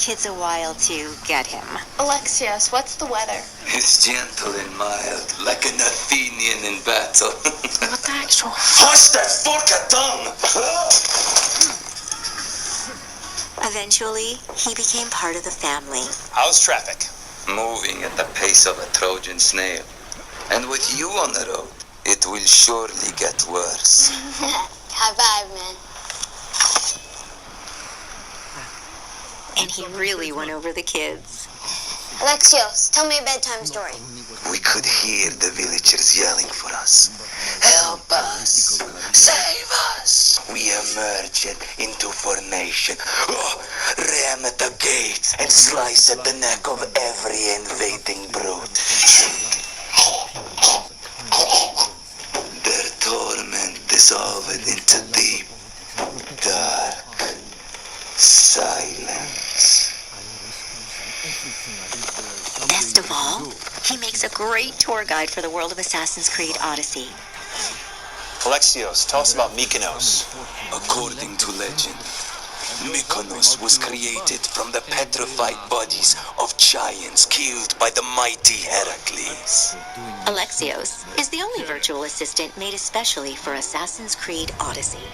kids a while to get him. Alexios, what's the weather? It's gentle and mild, like an Athenian in battle. What the actual? Hush that forked tongue! Eventually, he became part of the family. How's traffic? Moving at the pace of a Trojan snail. And with you on the road, it will surely get worse. High five, man. And he really won over the kids. Alexios, tell me a bedtime story. We could hear the villagers yelling for us. Help us! Save us! We emerged into formation. Ram at the gates and slice at the neck of every invading brute. Their torment dissolved into deep, dark silence. Best of all, he makes a great tour guide for the world of Assassin's Creed Odyssey. Alexios, tell us about Mykonos. According to legend, Mykonos was created from the petrified bodies of giants killed by the mighty Heracles. Alexios is the only virtual assistant made especially for Assassin's Creed Odyssey.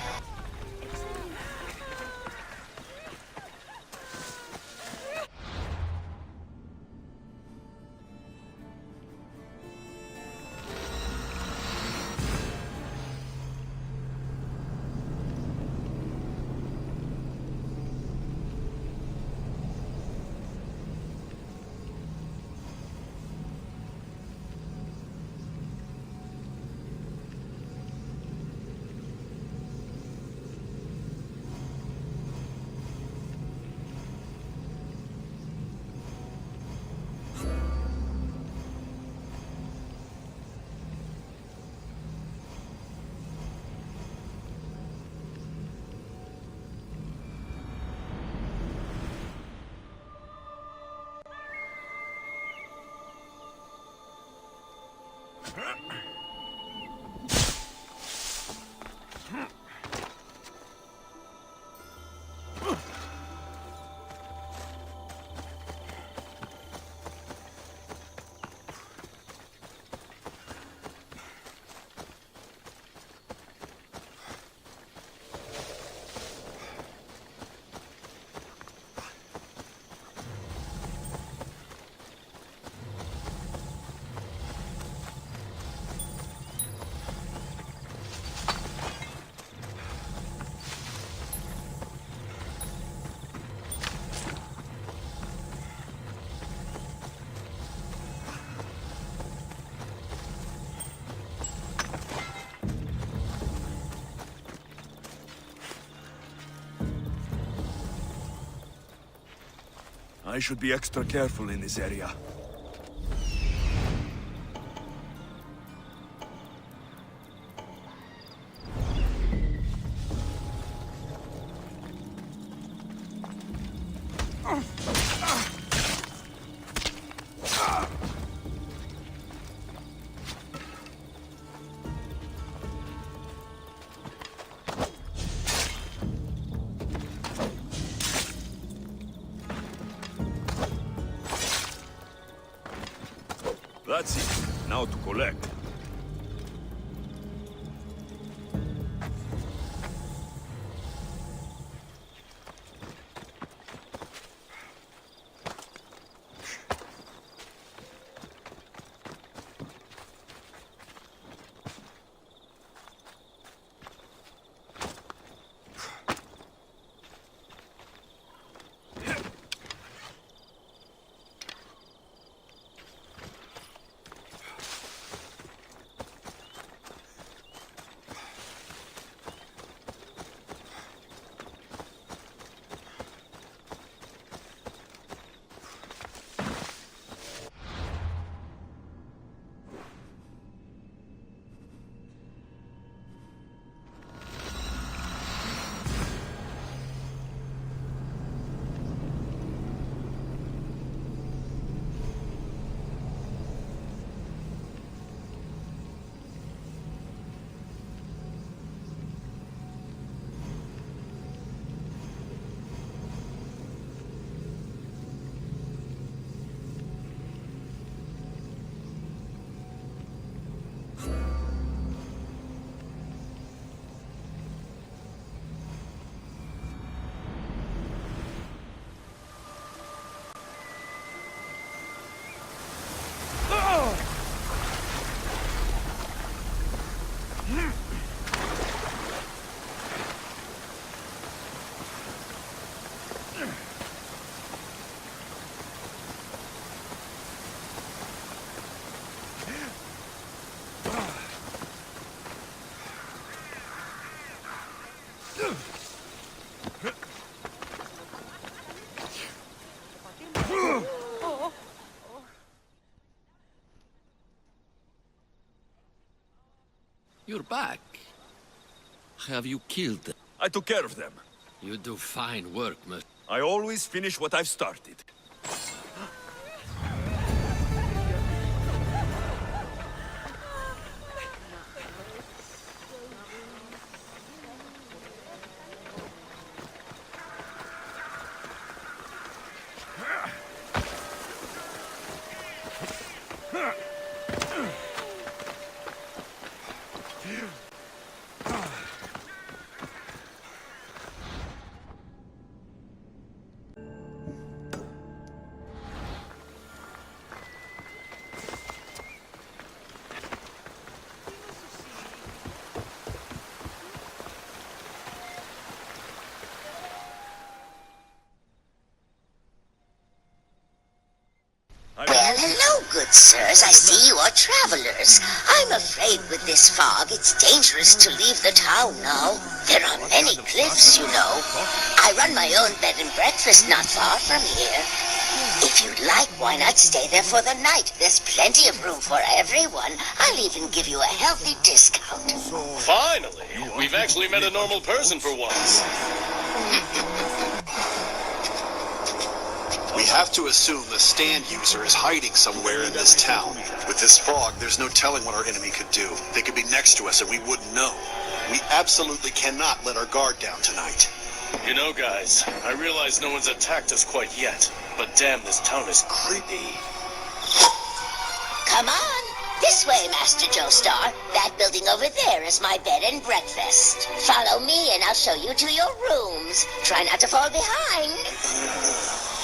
I should be extra careful in this area. That's it. Now to collect. You're back. Have you killed them? I took care of them. You do fine work, Mr. I always finish what I've started. Well, hello, good sirs. I see you are travelers. I'm afraid with this fog, it's dangerous to leave the town now. There are many cliffs, you know. I run my own bed and breakfast not far from here. If you'd like, why not stay there for the night? There's plenty of room for everyone. I'll even give you a healthy discount. Finally! We've actually met a normal person for once. We have to assume the stand user is hiding somewhere in this town. With this fog, there's no telling what our enemy could do. They could be next to us and we wouldn't know. We absolutely cannot let our guard down tonight. You know, guys, I realize no one's attacked us quite yet, but damn, this town is creepy. Come on. This way, Master Joestar. That building over there is my bed and breakfast. Follow me and I'll show you to your rooms. Try not to fall behind.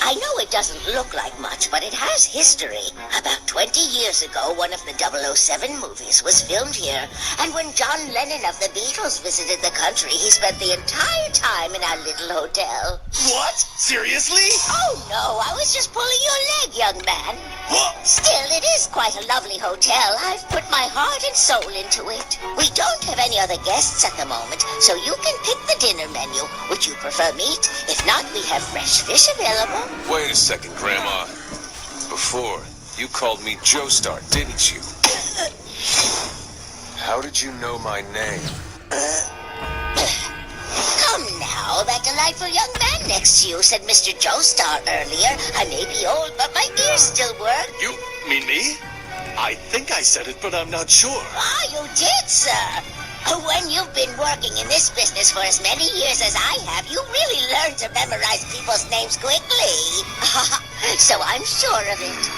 I know it doesn't look like much, but it has history. About 20 years ago, one of the 007 movies was filmed here. And when John Lennon of the Beatles visited the country, he spent the entire time in our little hotel. What? Seriously? Oh, no, I was just pulling your leg, young man. What? Still, it is quite a lovely hotel. I've put my heart and soul into it. We don't have any other guests at the moment, so you can pick the dinner menu. Would you prefer meat? If not, we have fresh fish available. Wait a second, Grandma. Before, you called me Joestar, didn't you? How did you know my name? Come now, that delightful young man next to you said Mr. Joestar earlier. I may be old, but my ears still work. You mean me? I think I said it, but I'm not sure. Ah, you did, sir. When you've been working in this business for as many years as I have, you really learn to memorize people's names quickly. So I'm sure of it.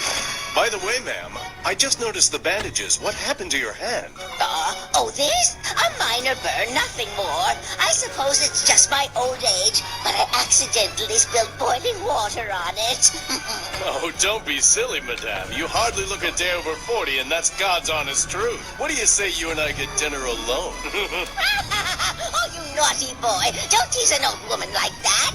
By the way, ma'am, I just noticed the bandages. What happened to your hand? This? A minor burn, nothing more. I suppose it's just my old age, but I accidentally spilled boiling water on it. Oh, don't be silly, madame. You hardly look a day over 40, and that's God's honest truth. What do you say you and I get dinner alone? Oh, you naughty boy. Don't tease an old woman like that.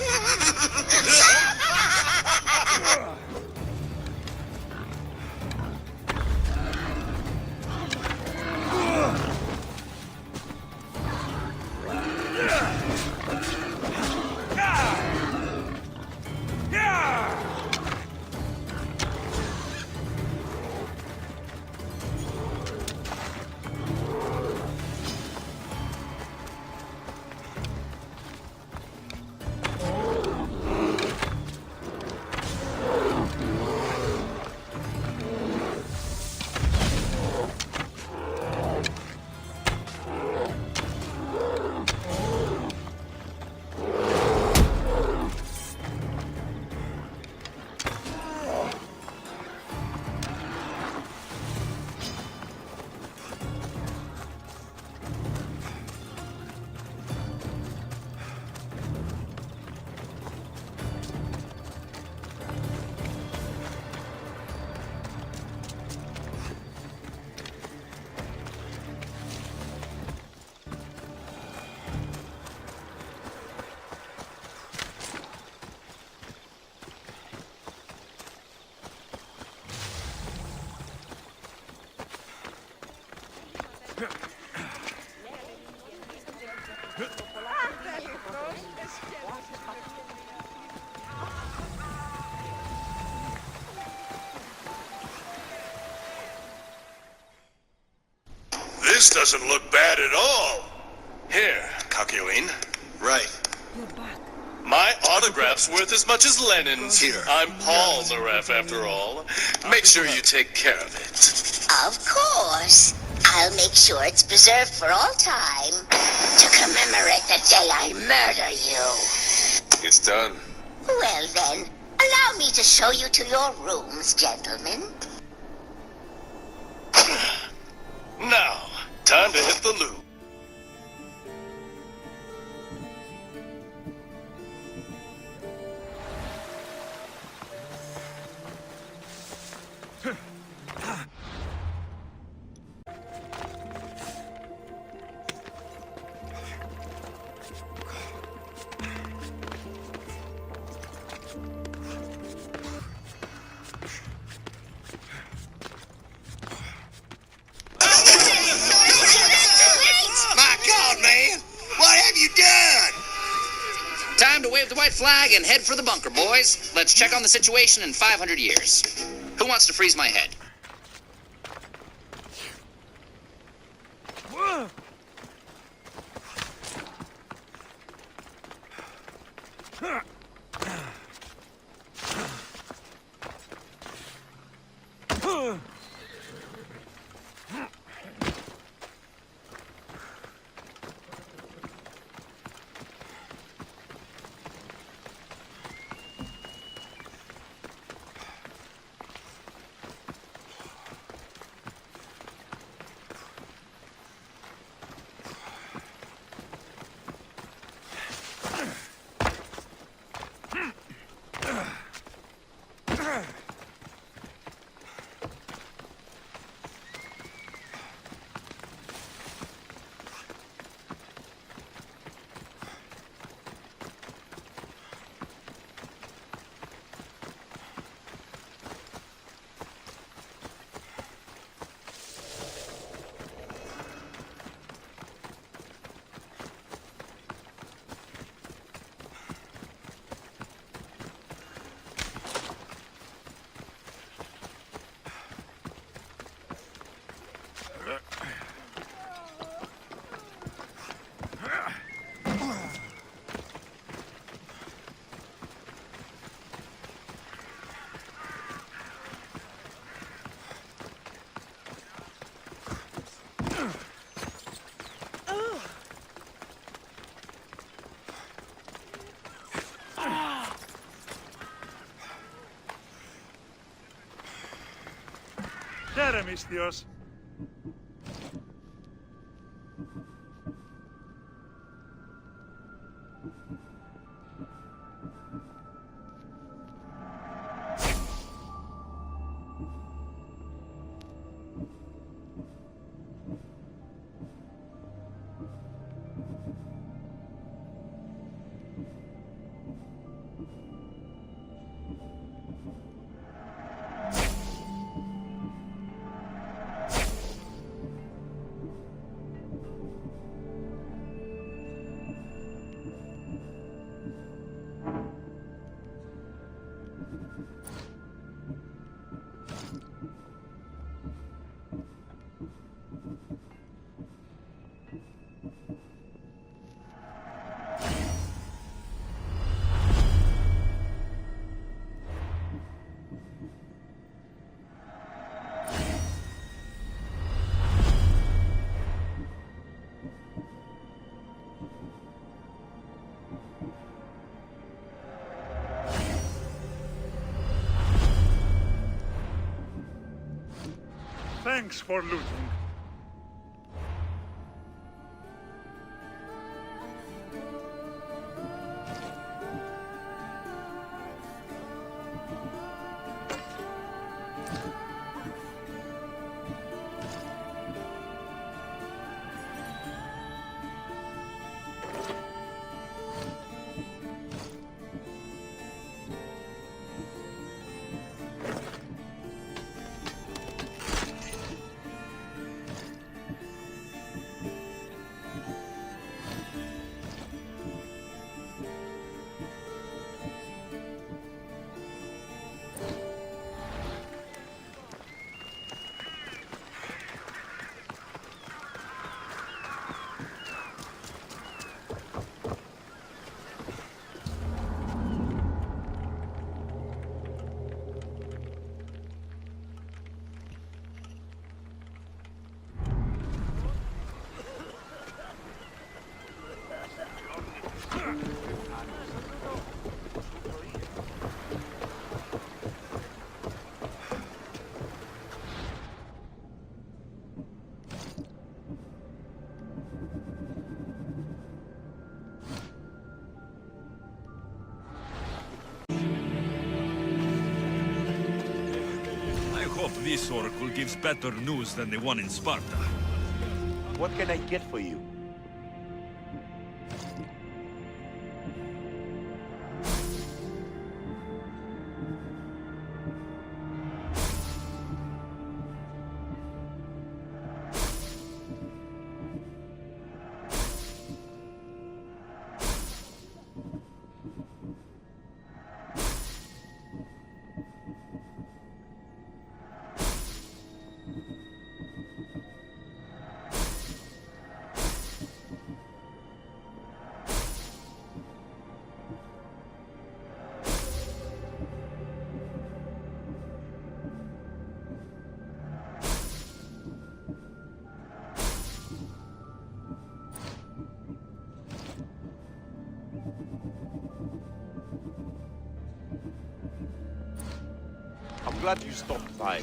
This doesn't look bad at all. Here, Kakyoin. Right. my autograph's worth as much as Lenin's. Here. I'm Paul Zaref, after all. Make sure you take care of it. Of course. I'll make sure it's preserved for all time to commemorate the day I murder you. It's done. Well then, allow me to show you to your rooms, gentlemen. Now, time to hit the loop. My God, man! What have you done? Time to wave the white flag and head for the bunker, boys. Let's check on the situation in 500 years. Who wants to freeze my head? Dios. Thanks for looting. This oracle gives better news than the one in Sparta. What can I get for you? I'm glad you stopped by.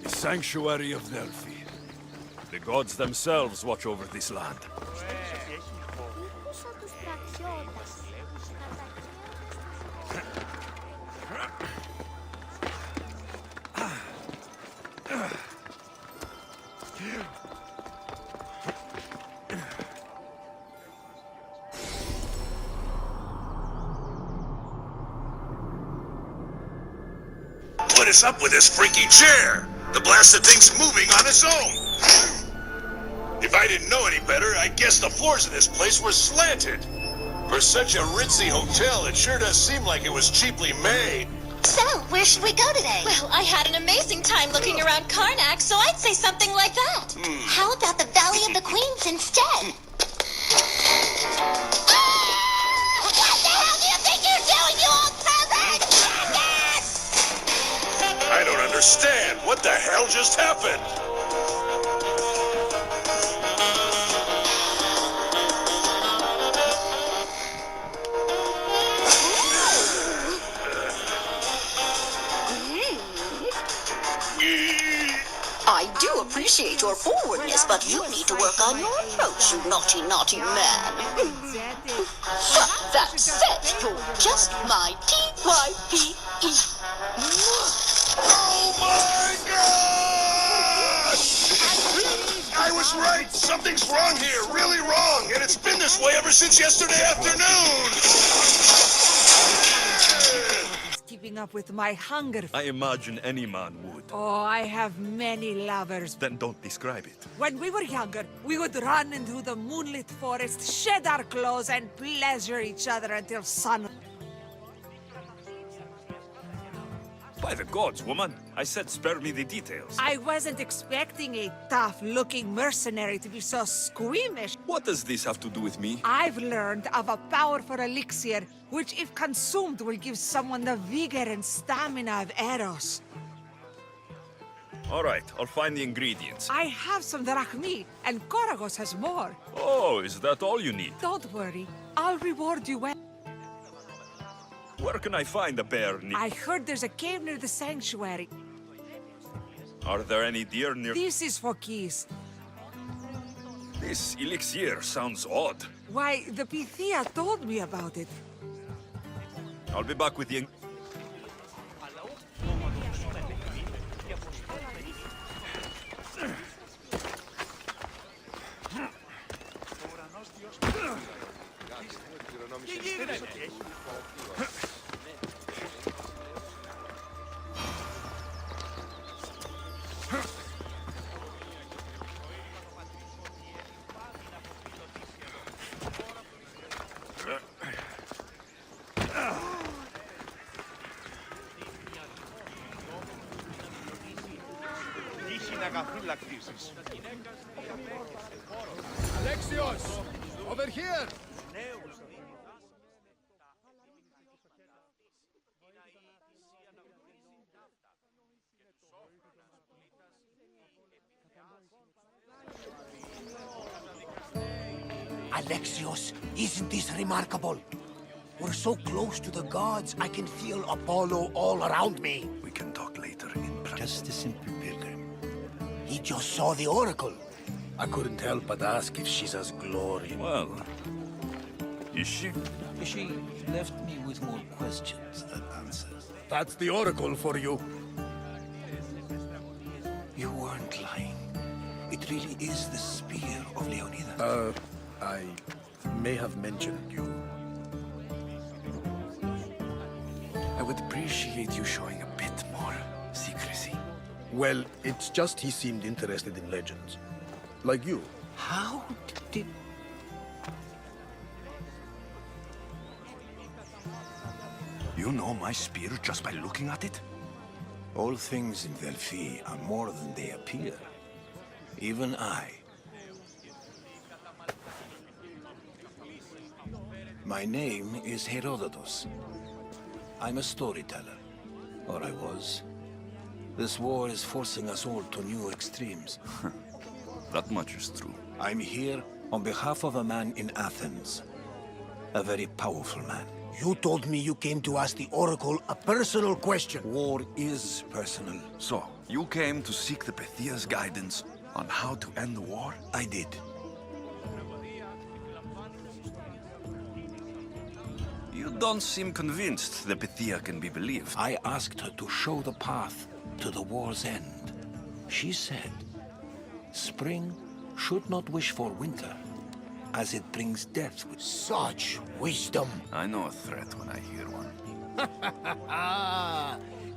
Sanctuary of Delphi. The gods themselves watch over this land. What is up with this freaky chair? The blasted thing's moving on its own. If I didn't know any better, I guess the floors of this place were slanted. For such a ritzy hotel, it sure does seem like it was cheaply made. So, where should we go today? Well, I had an amazing time looking around Karnak, so I'd say something like that. How about the Valley of the Queens instead? What the hell do you think you're doing, you old pervert? I don't understand. What the hell just happened? I do appreciate your forwardness, but you need to work on your approach, you naughty, naughty man. That's it. You're just my TYPE. Oh my God! I was right. Something's wrong here. Really wrong. And it's been this way ever since yesterday afternoon. Keeping up with my hunger. I imagine any man would. Oh, I have many lovers. Then don't describe it. When we were younger, we would run into the moonlit forest, shed our clothes, and pleasure each other until sun. By the gods, woman. I said spare me the details. I wasn't expecting a tough-looking mercenary to be so squeamish. What does this have to do with me? I've learned of a powerful elixir, which if consumed will give someone the vigor and stamina of Eros. All right, I'll find the ingredients. I have some drachmi, and Koragos has more. Oh, is that all you need? Don't worry, I'll reward you well. Where can I find a bear near? I heard there's a cave near the sanctuary. Are there any deer near? This is for keys. This elixir sounds odd. Why, the Pythia told me about it. I'll be back with the... Alexios! Over here! Alexios, isn't this remarkable? We're so close to the gods, I can feel Apollo all around me. We can talk later in private. Just a simple pilgrim. He just saw the oracle. I couldn't help but ask if she's as glorious. Well, is she? She left me with more questions than answers. That's the oracle for you. You weren't lying. It really is the spear of Leonidas. I may have mentioned you. I would appreciate you showing a bit more secrecy. Well, it's just he seemed interested in legends. Like you. How did... You know my spear just by looking at it? All things in Delphi are more than they appear. Even I. My name is Herodotus. I'm a storyteller. Or I was. This war is forcing us all to new extremes. That much is true. I'm here on behalf of a man in Athens. A very powerful man. You told me you came to ask the Oracle a personal question. War is personal. So, you came to seek the Pythia's guidance on how to end the war? I did. You don't seem convinced the Pythia can be believed. I asked her to show the path to the war's end. She said, spring should not wish for winter, as it brings death with such wisdom. I know a threat when I hear one.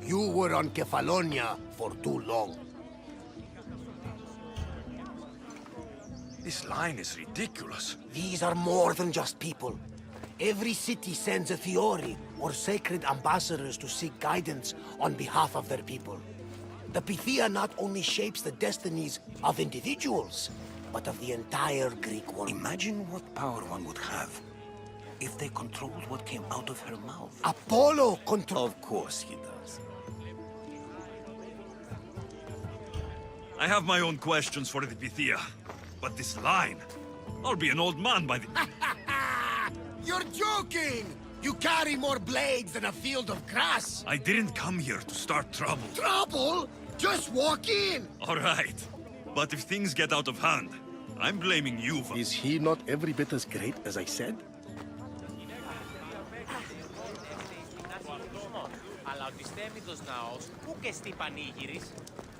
You were on Kefalonia for too long. This line is ridiculous. These are more than just people. Every city sends a Fiori or sacred ambassadors to seek guidance on behalf of their people. The Pythia not only shapes the destinies of individuals, but of the entire Greek world. Imagine what power one would have if they controlled what came out of her mouth. Apollo controls. Of course he does. I have my own questions for the Pythia, but this line, I'll be an old man by the... You're joking! You carry more blades than a field of grass! I didn't come here to start trouble. Trouble? Just walk in! All right. But if things get out of hand, I'm blaming you for... Is he not every bit as great as I said? Αλλά ο διστέμητος ναός, πού και στη πανήγυρης.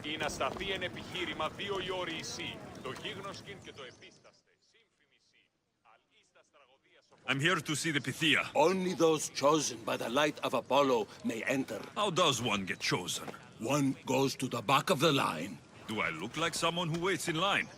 Η να σταθεί εν επιχείρημα 2 η ώρη ισή. Το γίγνωσκιν και το επίσταστε. I'm here to see the Pythia. Only those chosen by the light of Apollo may enter. How does one get chosen? One goes to the back of the line. Do I look like someone who waits in line?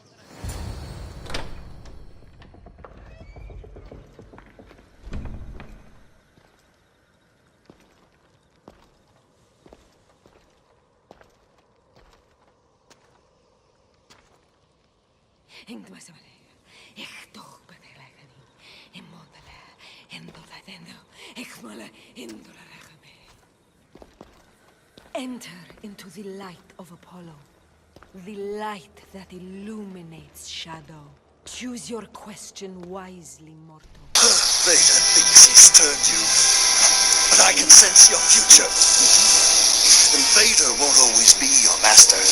Enter into the light of Apollo. The light that illuminates shadow. Choose your question wisely, mortal. Vader thinks he's turned you, but I can sense your future. And Vader won't always be your master.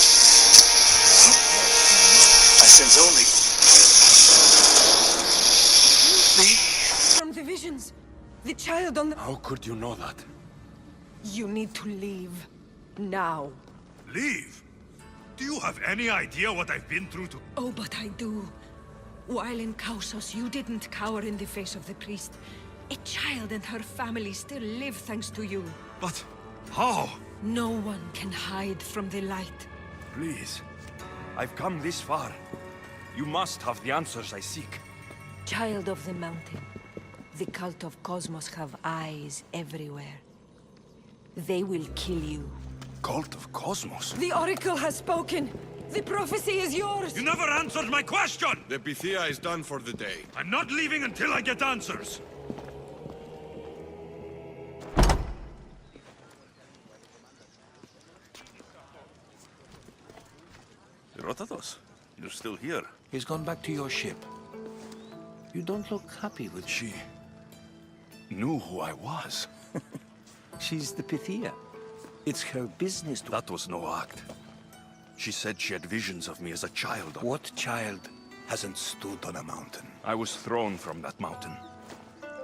I sense only... me. From the visions, the child on the... How could you know that? You need to leave. Now. Leave? Do you have any idea what I've been through to... Oh, but I do. While in Kausos, you didn't cower in the face of the priest. A child and her family still live thanks to you. But how? No one can hide from the light. Please. I've come this far. You must have the answers I seek. Child of the mountain. The cult of Cosmos have eyes everywhere. They will kill you. Cult of Cosmos? The Oracle has spoken! The prophecy is yours! You never answered my question! The Pythia is done for the day. I'm not leaving until I get answers! Herodotus, you're still here. He's gone back to your ship. You don't look happy with She knew who I was. She's the Pythia. It's her business to... That was no act. She said she had visions of me as a child. What child hasn't stood on a mountain? I was thrown from that mountain.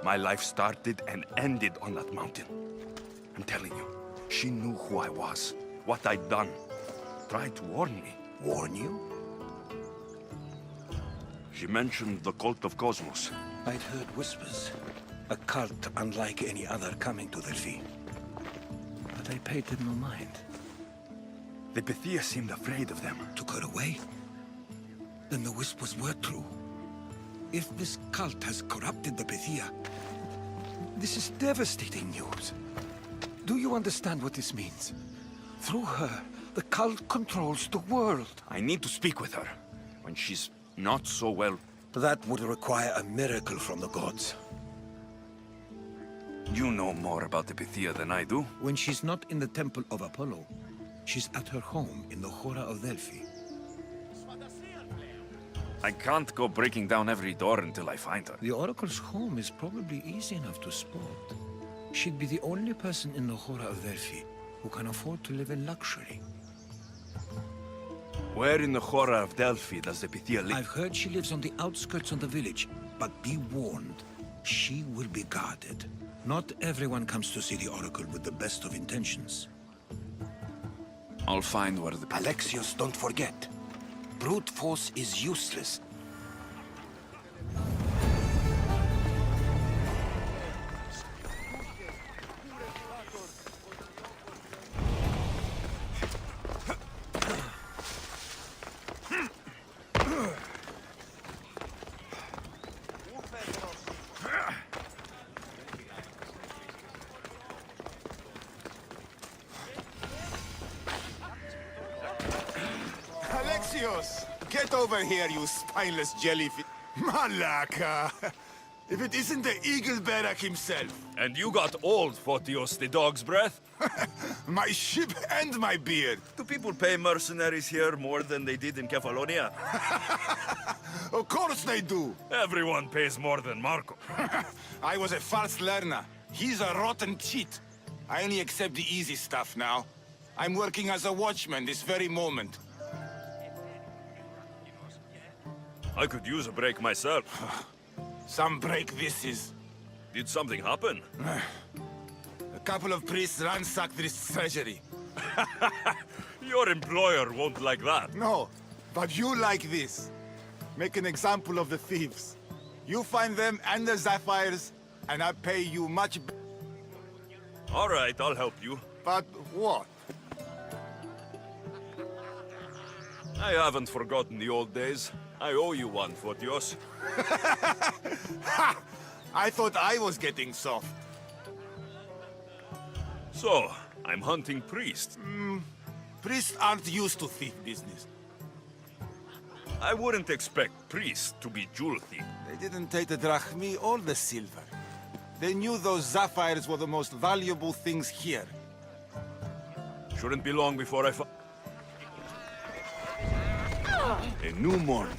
My life started and ended on that mountain. I'm telling you, she knew who I was, what I'd done. Tried to warn me. Warn you? She mentioned the cult of Cosmos. I'd heard whispers. A cult unlike any other coming to Delphi. But I paid them no mind. The Pythia seemed afraid of them. Took her away? Then the whispers were true. If this cult has corrupted the Pythia, this is devastating news. Do you understand what this means? Through her, the cult controls the world. I need to speak with her. When she's not so well... That would require a miracle from the gods. You know more about the Pythia than I do. When she's not in the Temple of Apollo, she's at her home in the Hora of Delphi. I can't go breaking down every door until I find her. The Oracle's home is probably easy enough to spot. She'd be the only person in the Hora of Delphi who can afford to live in luxury. Where in the Hora of Delphi does the Pythia live? I've heard she lives on the outskirts of the village, but be warned, she will be guarded. Not everyone comes to see the Oracle with the best of intentions. I'll find where the... Alexios, don't forget. Brute force is useless. Alexios! Get over here, you spineless jellyfish. Malaka! If it isn't the Eagle Barak himself. And you got old, Photios the dog's breath? My ship and my beard. Do people pay mercenaries here more than they did in Kefalonia? Of course they do. Everyone pays more than Marco. I was a fast learner. He's a rotten cheat. I only accept the easy stuff now. I'm working as a watchman this very moment. I could use a break myself. Some break this is. Did something happen? A couple of priests ransacked this treasury. Your employer won't like that. No, but you like this. Make an example of the thieves. You find them and the sapphires, and I pay you much... All right, I'll help you. But what? I haven't forgotten the old days. I owe you one, Photios. Ha! I thought I was getting soft. So, I'm hunting priests. Priests aren't used to thief business. I wouldn't expect priests to be jewel thieves. They didn't take the drachmi or the silver. They knew those sapphires were the most valuable things here. Shouldn't be long before I A new morning.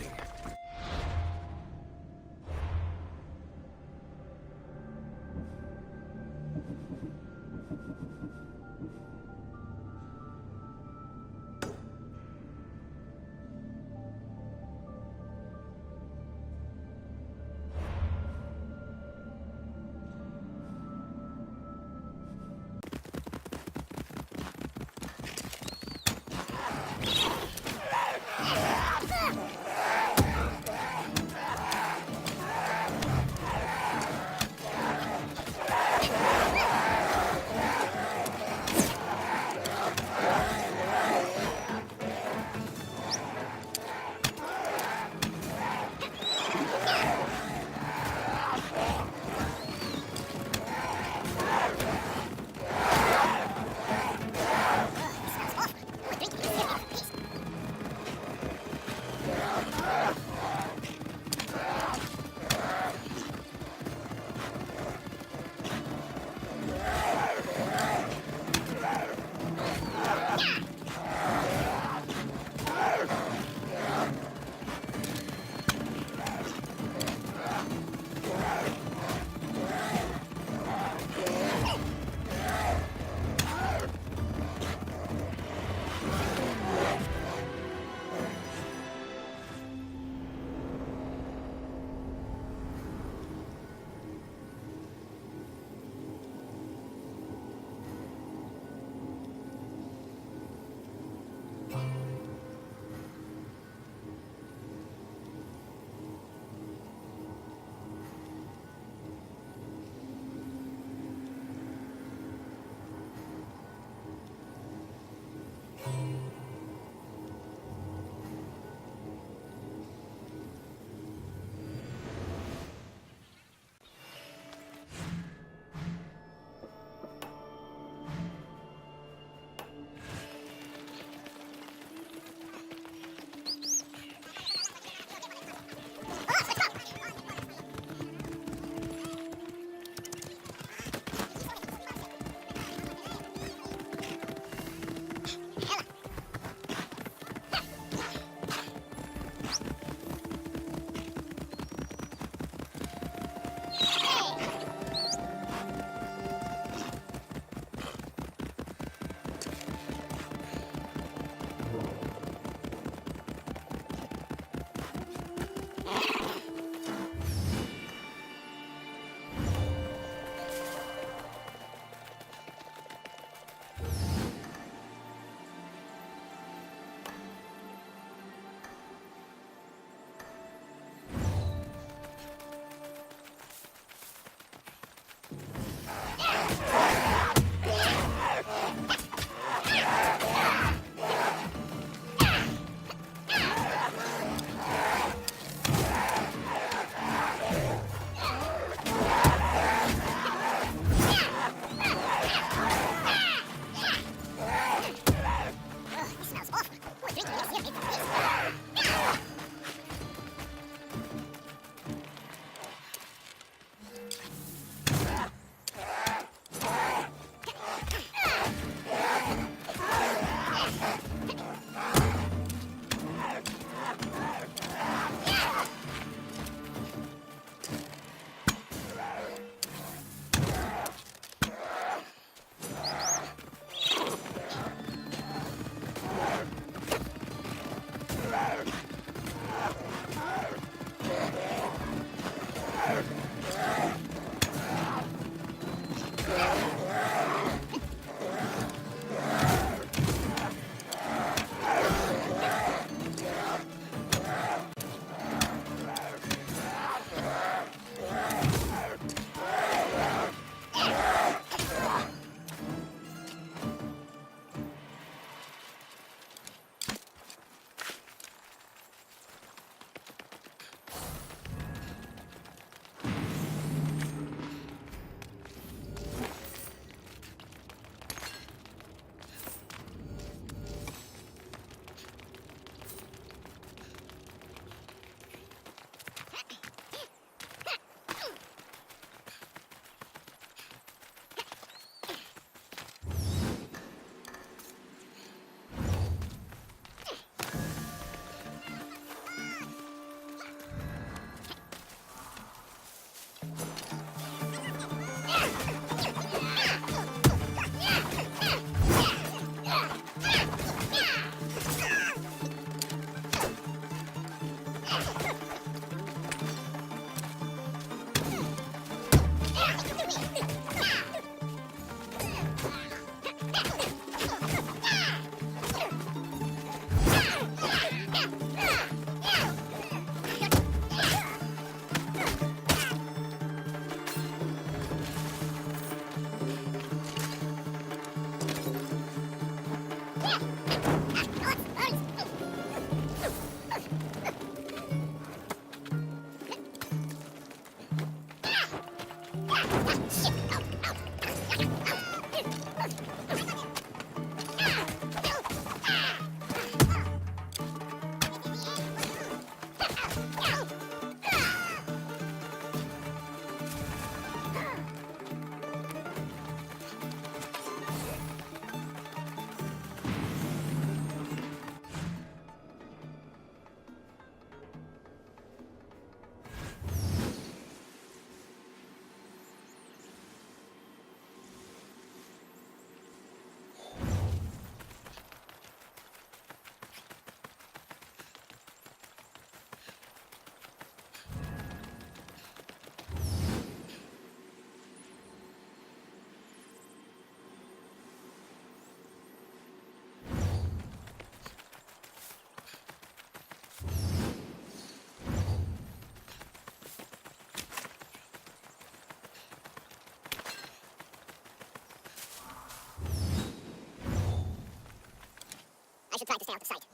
I should try to stay out of sight.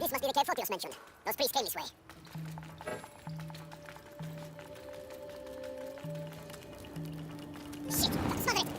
This must be the cave Photios mentioned. Those priests came this way. Shit! Smother it!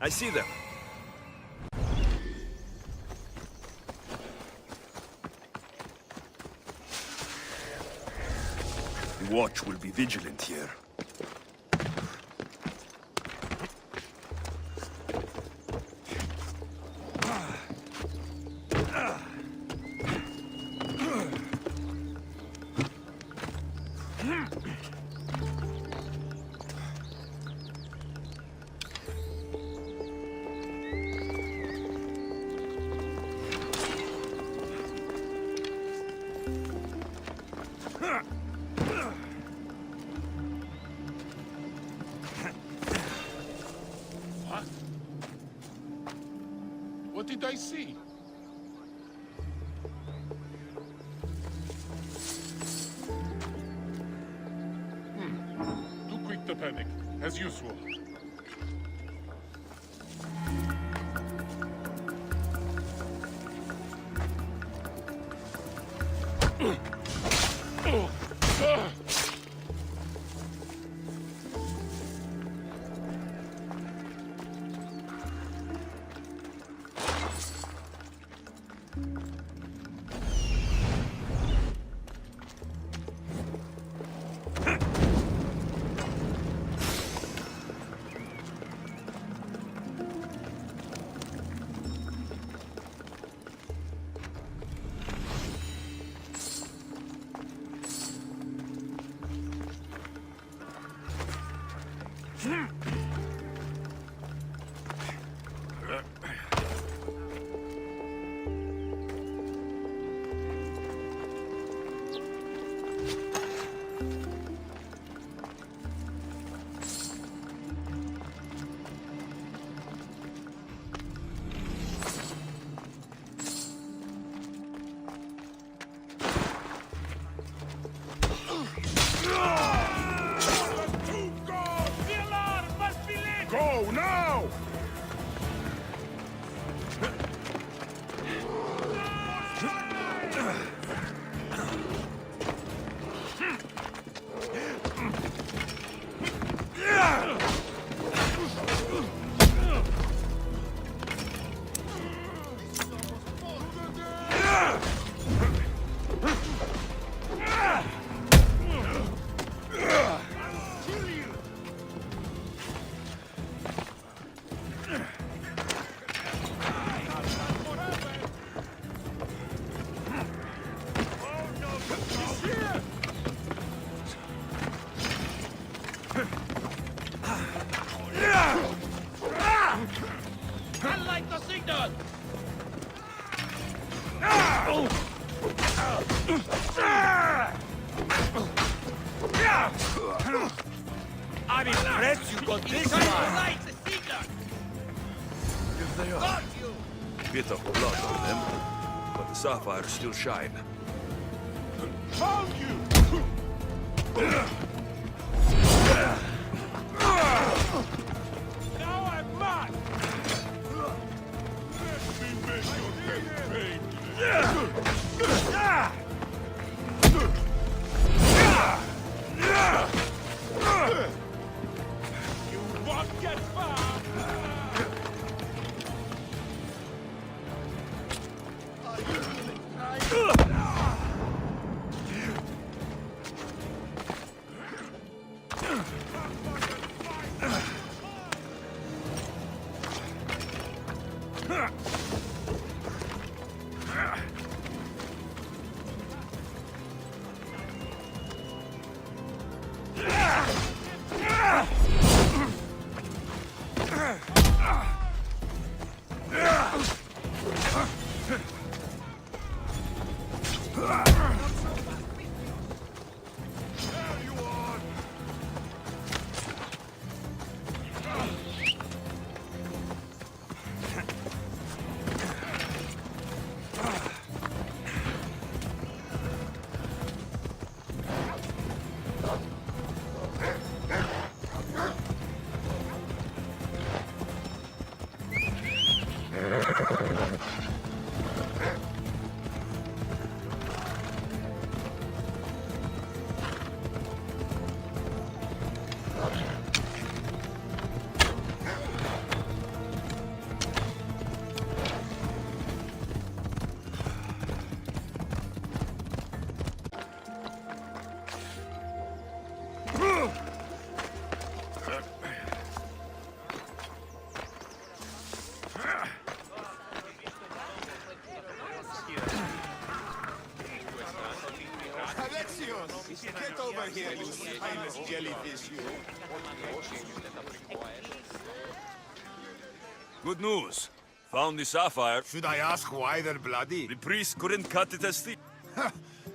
I see them. The watch will be vigilant here. What did I see? Too quick to panic, as usual. Go now! I like the signal! I'm impressed you got this Time to one! light the signal! Here they are. Got you! Bit of blood on them, but the sapphires still shine. Found you! Now I'm mad! Let me make your death painless! You won't get far! Are you really trying? over here, you spineless jellyfish, you. Good news. Found the sapphire. Should I ask why they're bloody? The priest couldn't cut it as thick.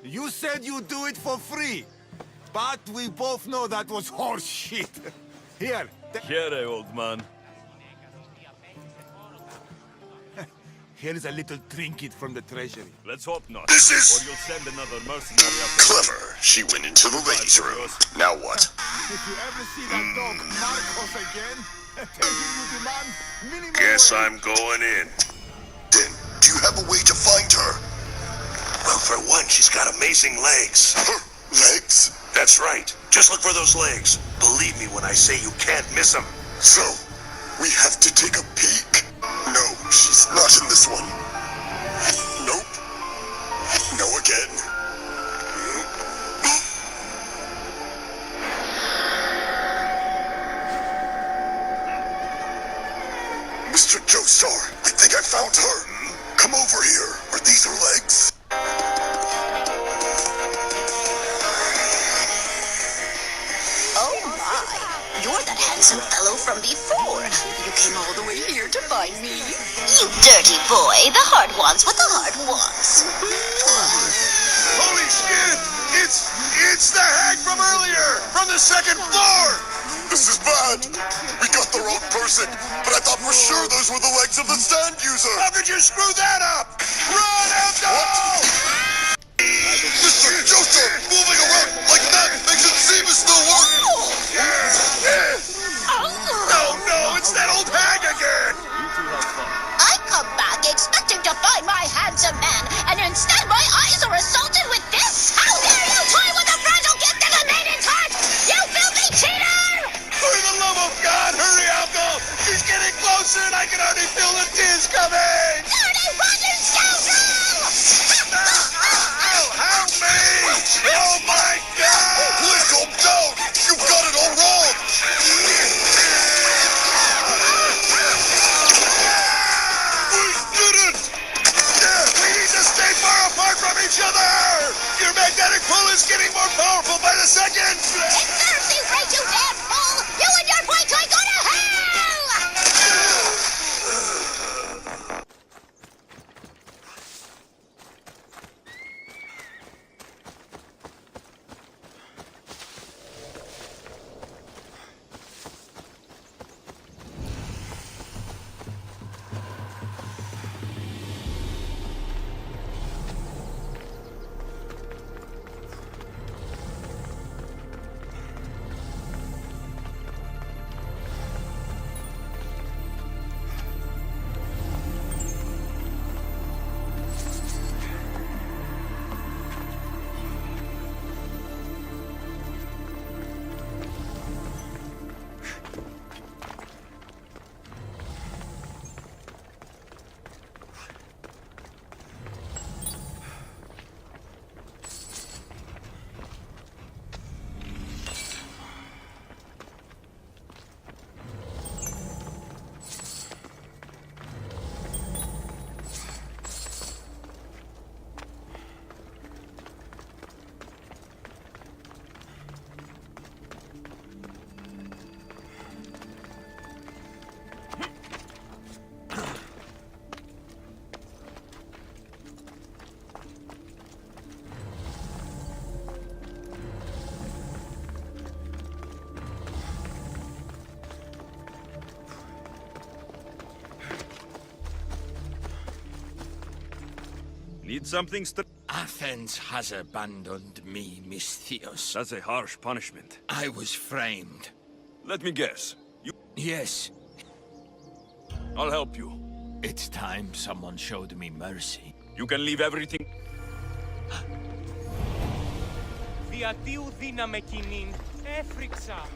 You said you'd do it for free. But we both know that was horse shit. Here. Here, old man. Here's a little trinket from the treasury. Let's hope not. This is- Or you'll send another mercenary after Clever. She went into the ladies' room. Now what? If you ever see that dog Marcos again, tell him you demand minimum Guess wage. I'm going in. Then, do you have a way to find her? Well, for one, she's got amazing legs. Legs? That's right. Just look for those legs. Believe me when I say you can't miss them. So, we have to take a peek? No, she's not in this one. Nope. No again. Mr. Joestar, I think I found her. Come over here. Are these her legs? Oh my, you're that handsome fellow from before. You came all the way here to find me. You dirty boy, the heart wants what the heart wants. Holy shit! It's the hag from earlier! From the second floor! This is bad. We got the wrong person, but I thought for sure those were the legs of the stand user. How could you screw that up? Run, Abdo! Mr. Joseph, moving around like that makes it seem as though we're... No, it's that old hag again! I come back expecting to find my handsome man, and instead my eyes are assaulted with this. How dare you toy with the fragile gift of a maiden's heart? You filthy cheater! For the love of God, hurry, Abdo! She's getting closer and I can already feel the tears coming! Dirty, rotten scoundrel! Help me! Oh my God! Please calm down! You've got it all wrong! We did it! We need to stay far apart from each other! Your magnetic pull is getting more powerful by the second! It serves you right, you damn fool! You and your white toy go to hell! Need something Athens has abandoned me, Misthios. That's a harsh punishment. I was framed. Let me guess. You... Yes. I'll help you. It's time someone showed me mercy. You can leave everything... Διατίου δύναμε κοινήν, έφρυξα.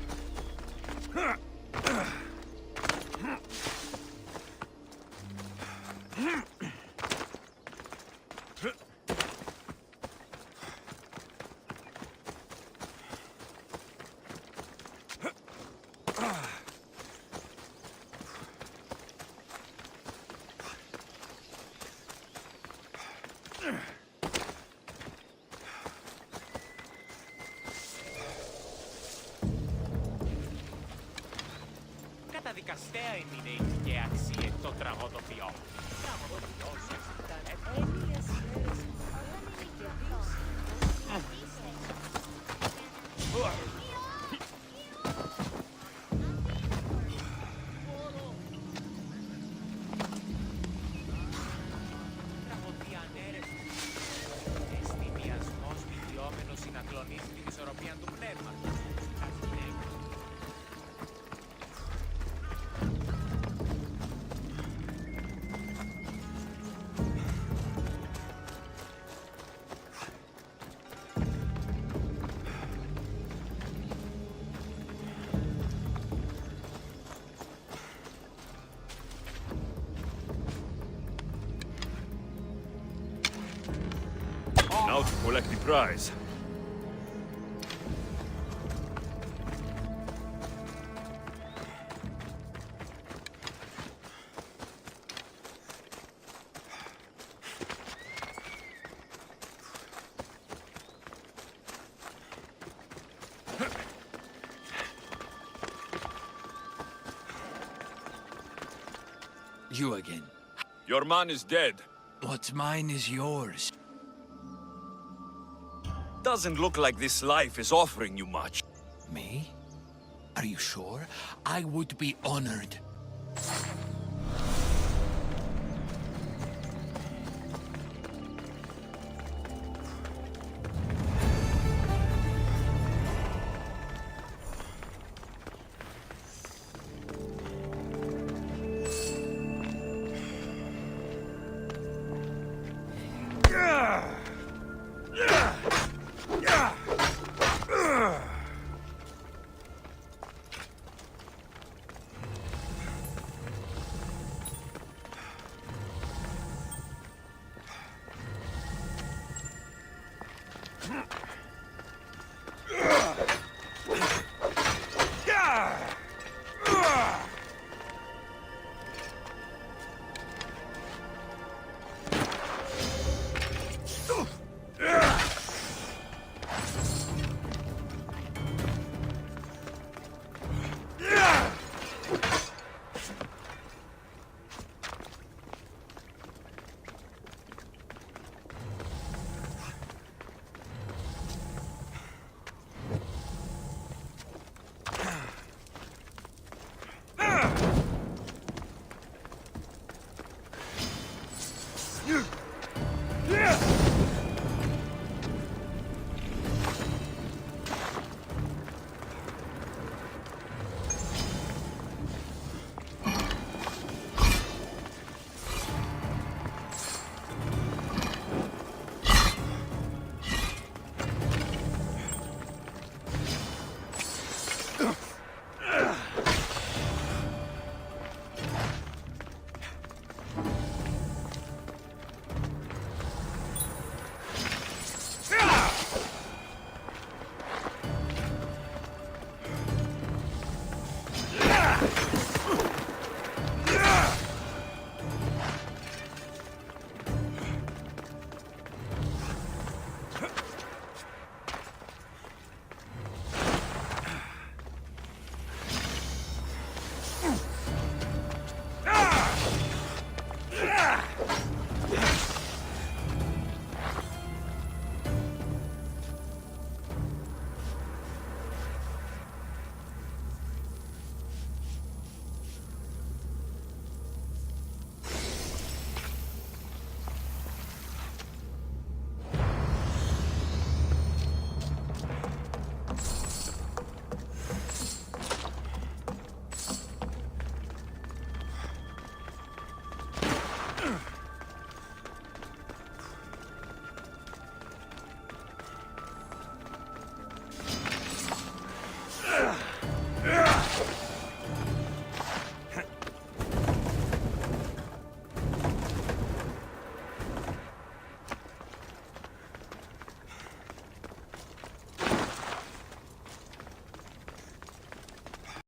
καταδικαστέα είναι η και αξία το τραγωδοποιό. Εστιμιασμός βιδιόμενος συνακλονίζει την ισορροπία του πνεύματος. Now to collect the prize. You again. Your man is dead. What's mine is yours. Doesn't look like this life is offering you much. Me? Are you sure? I would be honored.